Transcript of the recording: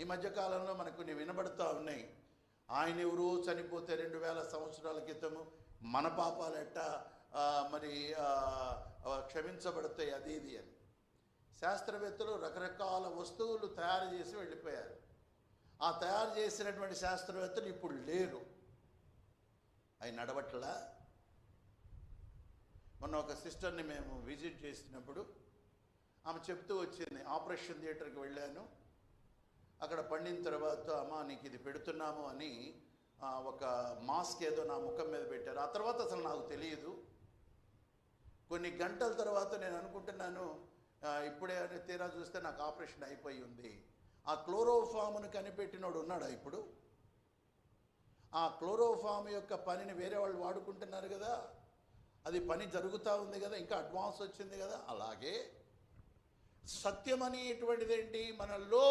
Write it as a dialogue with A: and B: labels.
A: ఈ మధ్యకాలంలో మనకు కొన్ని వినబడుతూ ఉన్నాయి. ఆయన ఎవరు చనిపోతే 2000 సంవత్సరాల క్రితము మన పాపాలు ఎట్టా మరి క్షమించబడతాయి అది ఇది అని. శాస్త్రవేత్తలు రకరకాల వస్తువులు తయారు చేసి వెళ్ళిపోయారు. ఆ తయారు చేసినటువంటి శాస్త్రవేత్తలు ఇప్పుడు లేరు. అవి నడవట్లా. మొన్న ఒక సిస్టర్ని మేము విజిట్ చేసినప్పుడు ఆమె చెప్తూ వచ్చింది, ఆపరేషన్ థియేటర్కి వెళ్ళాను, అక్కడ పండిన తర్వాత అమ్మ నీకు ఇది పెడుతున్నాము అని ఒక మాస్క్ ఏదో నా ముఖం మీద పెట్టారు. ఆ తర్వాత అసలు నాకు తెలియదు. కొన్ని గంటల తర్వాత నేను అనుకుంటున్నాను ఇప్పుడే తీరా చూస్తే నాకు ఆపరేషన్ అయిపోయి ఉంది. ఆ క్లోరోఫామ్ను కనిపెట్టినోడు ఉన్నాడా ఇప్పుడు? ఆ క్లోరోఫామ్ యొక్క పనిని వేరే వాళ్ళు వాడుకుంటున్నారు కదా, అది పని జరుగుతూ ఉంది కదా, ఇంకా అడ్వాన్స్ వచ్చింది కదా. అలాగే సత్యం అనేటువంటిది ఏంటి? మనలో